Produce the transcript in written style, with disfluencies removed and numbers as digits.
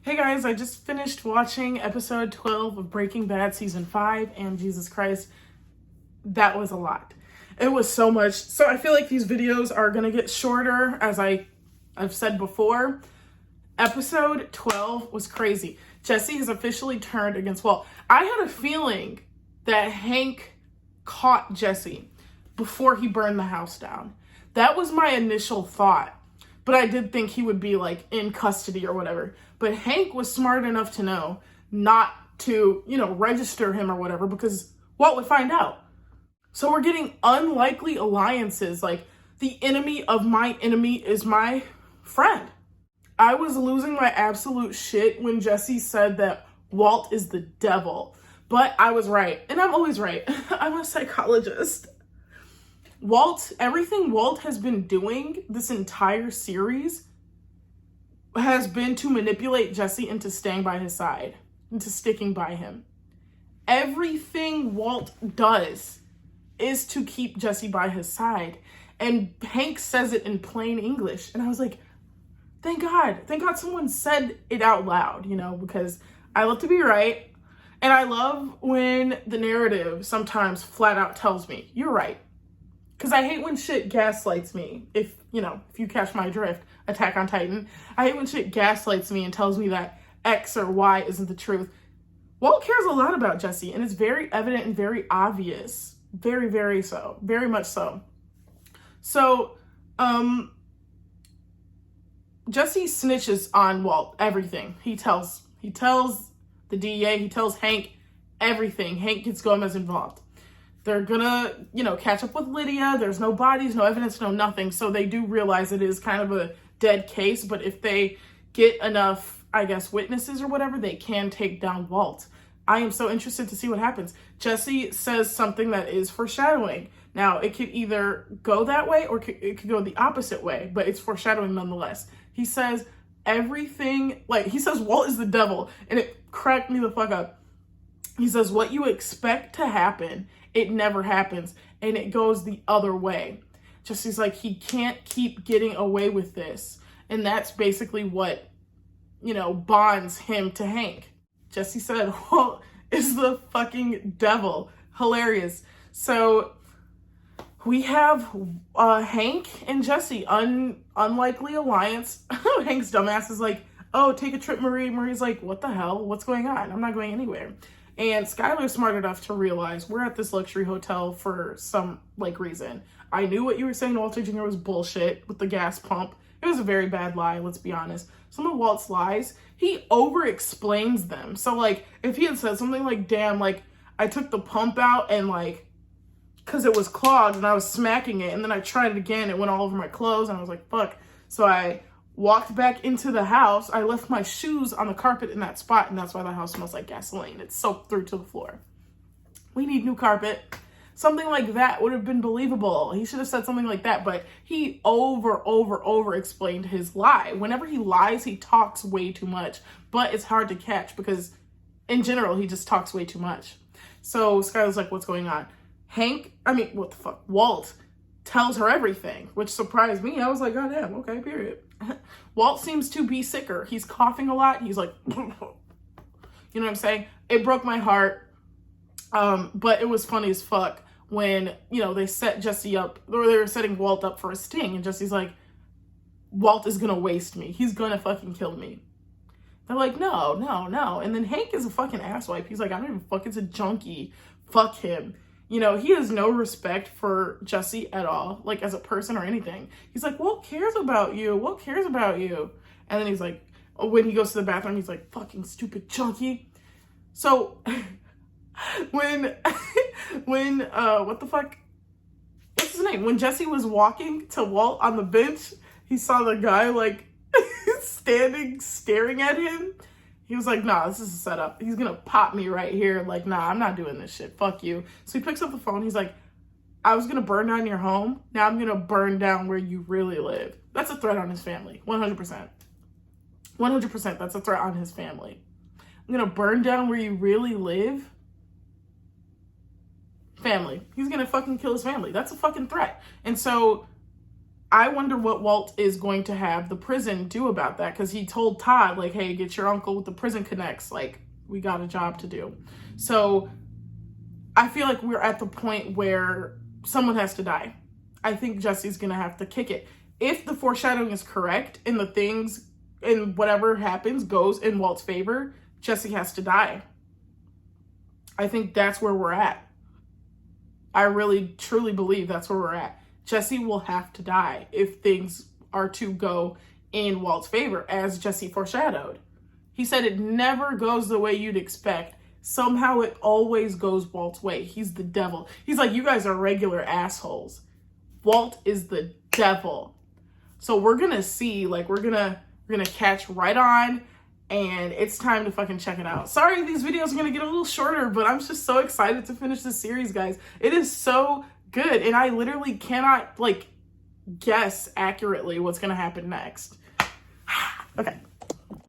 Hey guys, I just finished watching episode 12 of Breaking Bad season 5, and Jesus Christ, that was a lot. It was so much. So I feel like these videos are going to get shorter, as I've said before. Episode 12 was crazy. Jesse has officially turned against Walt. I had a feeling that Hank caught Jesse before he burned the house down. That was my initial thought. But I did think he would be like in custody or whatever. But Hank was smart enough to know not to, register him or whatever, because Walt would find out. So we're getting unlikely alliances, like the enemy of my enemy is my friend. I was losing my absolute shit when Jesse said that Walt is the devil. But I was right. And I'm always right. I'm a psychologist. Everything Walt has been doing this entire series has been to manipulate Jesse into staying by his side, into sticking by him. Everything Walt does is to keep Jesse by his side. And Hank says it in plain English. And I was like, thank God someone said it out loud, because I love to be right. And I love when the narrative sometimes flat out tells me, you're right. Because I hate when shit gaslights me. If you catch my drift, Attack on Titan. I hate when shit gaslights me and tells me that X or Y isn't the truth. Walt cares a lot about Jesse, and it's very evident and very obvious. Very, very so. Very much so. So, Jesse snitches on Walt, everything. He tells the DEA, he tells Hank everything. Hank gets Gomez involved. They're gonna, catch up with Lydia. There's no bodies, no evidence, no nothing. So they do realize it is kind of a dead case, but if they get enough, witnesses or whatever, they can take down Walt. I am so interested to see what happens. Jesse says something that is foreshadowing. Now, it could either go that way or it could go the opposite way, but it's foreshadowing nonetheless. He says everything, he says Walt is the devil, and it cracked me the fuck up. He says, what you expect to happen, it never happens, and it goes the other way. Jesse's like, he can't keep getting away with this. And that's basically what, bonds him to Hank. Jesse said, Walt is the fucking devil. Hilarious. So we have Hank and Jesse, unlikely alliance. Hank's dumbass is like, oh, take a trip, Marie. Marie's like, what the hell? What's going on? I'm not going anywhere. And Skylar's smart enough to realize we're at this luxury hotel for some, reason. I knew what you were saying to Walter Jr. was bullshit with the gas pump. It was a very bad lie, let's be honest. Some of Walt's lies, he over-explains them. So, if he had said something like, damn, I took the pump out and, because it was clogged and I was smacking it, and then I tried it again, it went all over my clothes, and I was like, fuck. So I walked back into the house. I left my shoes on the carpet in that spot, and that's why the house smells like gasoline. It's soaked through to the floor. We need new carpet. Something like that would have been believable. He should have said something like that, but he over explained his lie. Whenever he lies, he talks way too much, but it's hard to catch because in general, he just talks way too much. So Skylar's like, what's going on? What the fuck? Walt tells her everything, which surprised me. I was like, God damn, okay, period. Walt seems to be sicker. He's coughing a lot. He's like, you know what I'm saying? It broke my heart. But it was funny as fuck when, they set Jesse up, or they were setting Walt up for a sting, and Jesse's like, Walt is gonna waste me. He's gonna fucking kill me. They're like, no. And then Hank is a fucking asswipe. He's like, I don't even fuck, it's a junkie. Fuck him. He has no respect for Jesse at all, as a person or anything. He's like, Walt cares about you. Walt cares about you. And then he's like, when he goes to the bathroom, he's like, fucking stupid junkie. So when what the fuck? What's his name? When Jesse was walking to Walt on the bench, he saw the guy standing staring at him. He was like, nah, this is a setup. He's gonna pop me right here. Nah, I'm not doing this shit. Fuck you. So he picks up the phone. He's like, I was gonna burn down your home. Now I'm gonna burn down where you really live. That's a threat on his family. 100%. 100%. That's a threat on his family. I'm gonna burn down where you really live. Family. He's gonna fucking kill his family. That's a fucking threat. And so I wonder what Walt is going to have the prison do about that, because he told Todd, like, hey, get your uncle with the prison connects. Like, we got a job to do. So I feel like we're at the point where someone has to die. I think Jesse's going to have to kick it. If the foreshadowing is correct and the things and whatever happens goes in Walt's favor, Jesse has to die. I think that's where we're at. I really, truly believe that's where we're at. Jesse will have to die if things are to go in Walt's favor, as Jesse foreshadowed. He said it never goes the way you'd expect. Somehow it always goes Walt's way. He's the devil. He's like, you guys are regular assholes. Walt is the devil. So we're gonna see, like, we're gonna catch right on, and it's time to fucking check it out. Sorry, these videos are gonna get a little shorter, but I'm just so excited to finish this series, guys. It is so good, and I literally cannot, like, guess accurately what's gonna happen next. Okay.